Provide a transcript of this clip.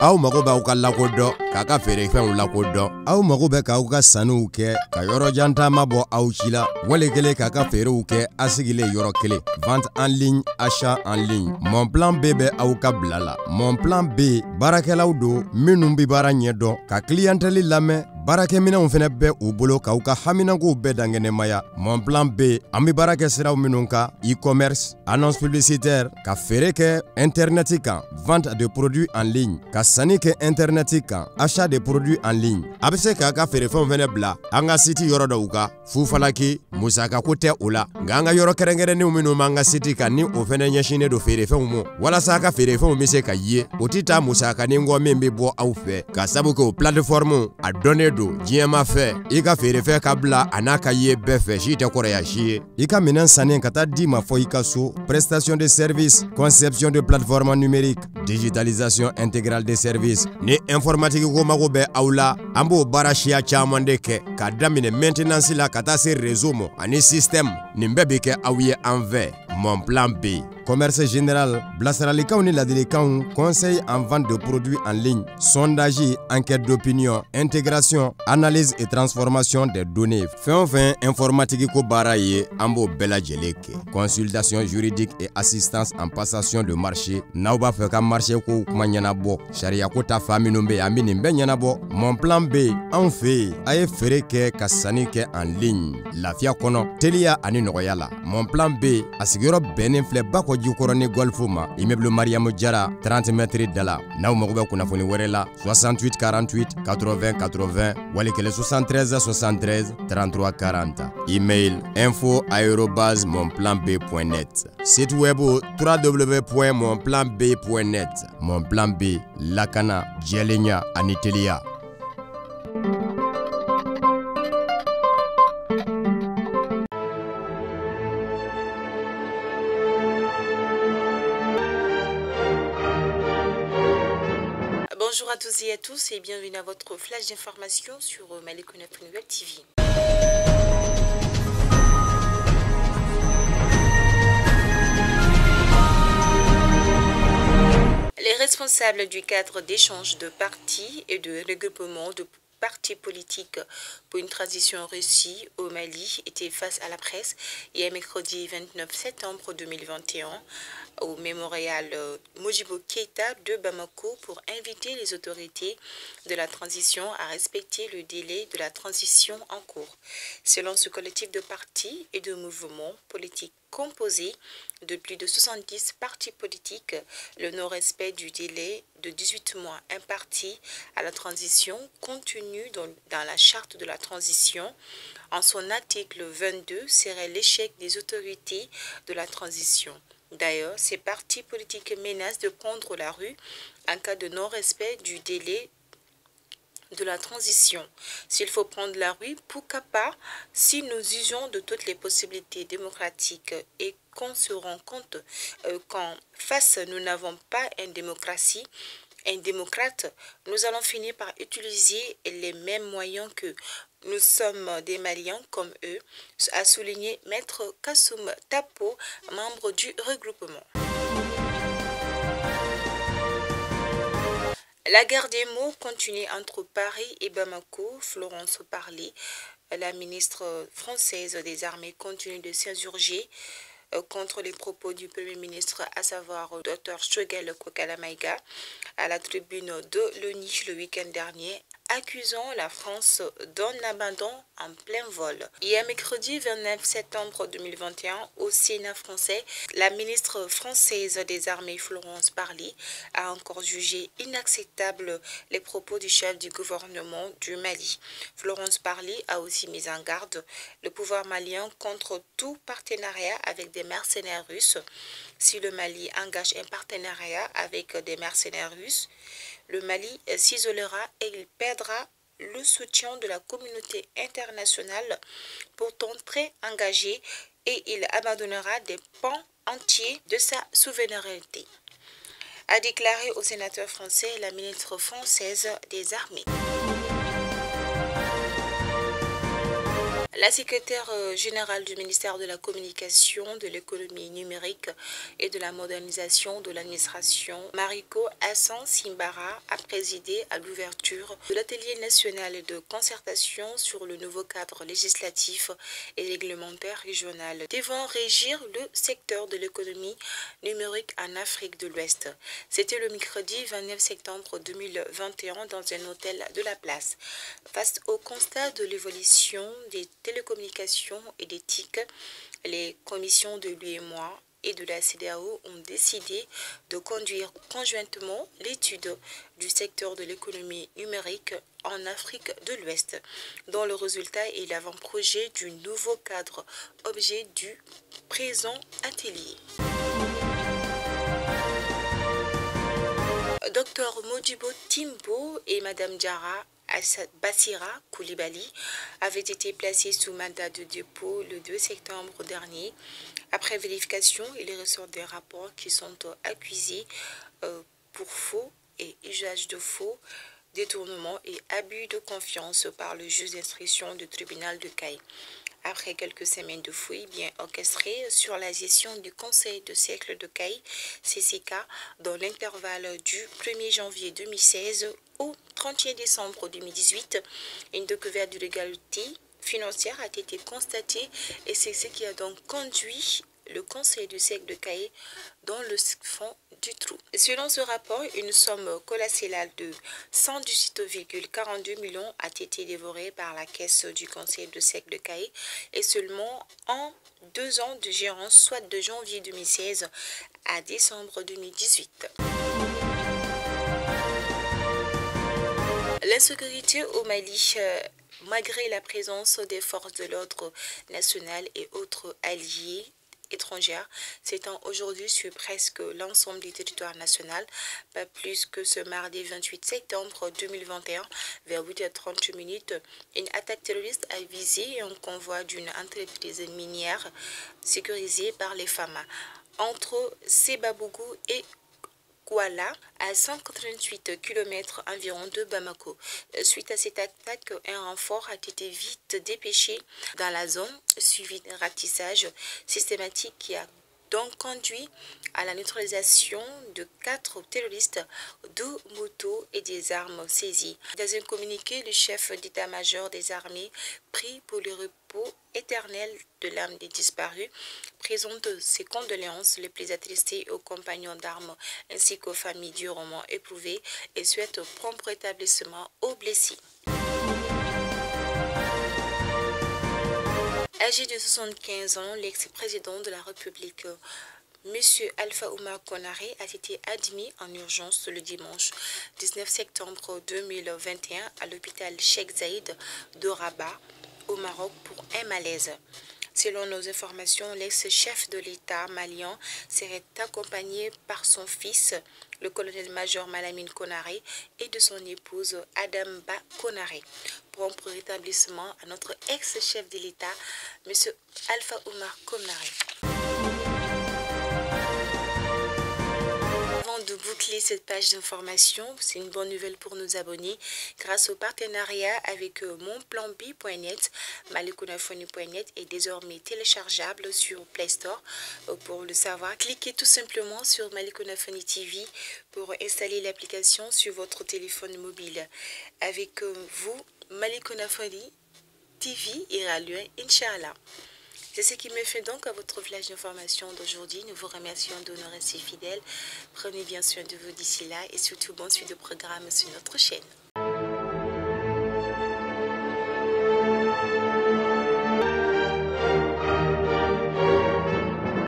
aw mago b'aw ka lakodɔn k'a ka feerefɛnw lakodɔn aw mago bɛ k'aw ka sanuw kɛ ka yɔrɔ jan taama bɔ aw ci la wale kelen k'a ka feerew kɛ a sigilen yɔrɔ kelen vente en ligne achat en ligne Mon Plan B bɛ aw ka bila la Mon Plan B baarakɛlaw don minnu bi baara ɲɛdɔn ka clientèle lamɛn baarakɛminɛnw fɛnɛ bɛ u bolo k'aw ka haminakow bɛɛ dangɛnɛmaya Mon Plan B an bi baara kɛ siraw minnu kan e-commerce annonce publicitaire ka feere kɛ internet kan vente de produits en ligne ka sanni kɛ internet kan achat de produits en ligne a bɛ se k'a ka feerefɛnw fɛnɛ bila an ka site yɔrɔ dɔw kan fufalaki musakako tɛ o la nka an ka yɔrɔ kɛrɛnkɛrɛnnenw minnu b'an ka site kan ni o fɛnɛ ɲɛsinnen don feerefɛnw ma walasa a ka feerefɛnw bɛ se ka ye o tɛ taa musakanin kɔ min bɛ bɔ aw fɛ ka sabu kɛ o plateforme a dɔnnen don diɲɛma fɛ i ka feerefɛn ka bila a n'a ka ye bɛɛ fɛ si tɛ kɔrɔya si ye i ka minɛn sannen ka taa di ma fɔ i ka so prestation de service conception de plateforme numérique digitalisation intégrale des services ni informatique ko mago bɛ aw la an b'o baara siya caman de kɛ k'a daminɛ maintenance la ka taa se réseau ma ani système nin bɛɛ bɛ kɛ aw ye an fɛ Mon Plan B commerce général bilasiralikanw ni ladilikanw conseil en vente de produits en ligne sondage enquête d'opinion intégration analyse et transformation des données fɛn o fɛn informatique ko baara ye an b'o bɛɛ lajɛlen kɛ consultation juridique et assistance en passation de marché n'aw b'a fɛ ka marché ko kuma ɲɛnabɔ sariya ko ta fa minnu bɛ an bɛ nin bɛɛ ɲɛnabɔ Mon Plan B anw fɛ yen a ye feere kɛ ka sanni kɛ en ligne lafiya kɔnɔ teliya ani nɔgɔya la Mon Plan B a sigiyɔrɔ bɛnnen filɛ Bakɔ Jikɔrɔ ni Golfe ma immeuble Mariamu Jara 30 mètres da la n'aw mago bɛ kunnafoni wɛrɛ la 68 48 80 80 wali kelen 73 73 33 40 email info@monplanb.net site web www.monplanb.net Mon Plan B lakana jɛlenya ani teliya. Bonjour à tous et à tous et bienvenue à votre flash d'information sur Malik Web TV. Les responsables du cadre d'échange de partis et de regroupement de partis politiques pour une transition réussie au Mali étaient face à la presse hier mercredi 29 septembre 2021 au mémorial Modibo Keïta de Bamako pour inviter les autorités de la transition à respecter le délai de la transition en cours. Selon ce collectif de partis et de mouvements politiques composé de plus de 70 partis politiques, le non-respect du délai de 18 mois imparti à la transition contenu dans la charte de la transition en son article 22 serait l'échec des autorités de la transition. D'ailleurs, ces partis politiques menacent de prendre la rue en cas de non-respect du délai de la transition. S'il faut prendre la rue, pourquoi pas si nous usons de toutes les possibilités démocratiques et qu'on se rend compte qu'en face, nous n'avons pas une démocratie, un démocrate, nous allons finir par utiliser les mêmes moyens que nous sommes des Maliens comme eux, a souligné Maître Kassoum Tapo, membre du regroupement. La guerre des mots continue entre Paris et Bamako. Florence Parly, la ministre française des Armées, continue de s'insurger contre les propos du Premier ministre, à savoir Dr Choguel Kokalamaïga, à la tribune de l'ONU le week-end dernier, accusant la France d'un abandon en plein vol. Hier, mercredi 29 septembre 2021, au Sénat français, la ministre française des Armées, Florence Parly, a encore jugé inacceptable les propos du chef du gouvernement du Mali. Florence Parly a aussi mis en garde le pouvoir malien contre tout partenariat avec des mercenaires russes. Si le Mali engage un partenariat avec des mercenaires russes, le Mali s'isolera et il perdra le soutien de la communauté internationale, pourtant très engagée, et il abandonnera des pans entiers de sa souveraineté, a déclaré au sénateur français la ministre française des Armées. La secrétaire générale du ministère de la Communication, de l'économie numérique et de la modernisation de l'administration, Mariko Hassan Simbara, a présidé à l'ouverture de l'atelier national de concertation sur le nouveau cadre législatif et réglementaire régional devant régir le secteur de l'économie numérique en Afrique de l'Ouest. C'était le mercredi 29 septembre 2021 dans un hôtel de la place. Face au constat de l'évolution des télécommunications et des TIC, les commissions de l'UEMOA et de la CEDEAO ont décidé de conduire conjointement l'étude du secteur de l'économie numérique en Afrique de l'Ouest, dont le résultat est l'avant-projet du nouveau cadre objet du présent atelier. Dr Modibo Timbo et Madame Diarra Bassira Koulibaly avaient été placés sous mandat de dépôt le 2 septembre dernier. Après vérification, il ressort des rapports qui sont accusés pour faux et usage de faux, détournement et abus de confiance par le juge d'instruction du tribunal de Caille. Après quelques semaines de fouilles bien orchestrées sur la gestion du Conseil de siècle de Caille, CCK, dans l'intervalle du 1er janvier 2016 au 31 décembre 2018, une découverte d'illégalité financière a été constatée et c'est ce qui a donc conduit le Conseil du siècle de Caille dans le fond du trou. Selon ce rapport, une somme colossale de 118,42 millions a été dévorée par la caisse du Conseil du siècle de Caille et seulement en 2 ans de gérance, soit de janvier 2016 à décembre 2018. L'insécurité au Mali, malgré la présence des forces de l'ordre national et autres alliés étrangères, s'étend aujourd'hui sur presque l'ensemble du territoire national, pas plus que ce mardi 28 septembre 2021, vers 8h30, une attaque terroriste a visé un convoi d'une entreprise minière sécurisée par les FAMA entre Sebabougou et Kouala, à 188 km environ de Bamako. Suite à cette attaque, un renfort a été vite dépêché dans la zone, suivi d'un ratissage systématique qui a donc conduit à la neutralisation de 4 terroristes, 2 motos et des armes saisies. Dans un communiqué, le chef d'état-major des armées, pris pour le repos éternel de l'âme des disparus, présente ses condoléances les plus attristées aux compagnons d'armes ainsi qu'aux familles durement éprouvées et souhaite prompt rétablissement aux blessés. Âgé de 75 ans, l'ex-président de la République, M. Alpha Oumar Konaré, a été admis en urgence le dimanche 19 septembre 2021 à l'hôpital Cheikh Zayed de Rabat, au Maroc, pour un malaise. Selon nos informations, l'ex-chef de l'État malien serait accompagné par son fils, le colonel-major Malamine Konaré, et de son épouse Adamba Konaré. Prompt rétablissement à notre ex-chef de l'État, M. Alpha Oumar Konaré. De boucler cette page d'information, c'est une bonne nouvelle pour nos abonnés. Grâce au partenariat avec monplanb.net, malikounafoni.net est désormais téléchargeable sur Play Store. Pour le savoir, cliquez tout simplement sur Malikounafoni TV pour installer l'application sur votre téléphone mobile. Avec vous, Malikounafoni TV ira loin, Inch'Allah. C'est ce qui me fait donc à votre flash d'information d'aujourd'hui. Nous vous remercions de nous rester fidèles. Prenez bien soin de vous d'ici là et surtout bon suite de programme sur notre chaîne.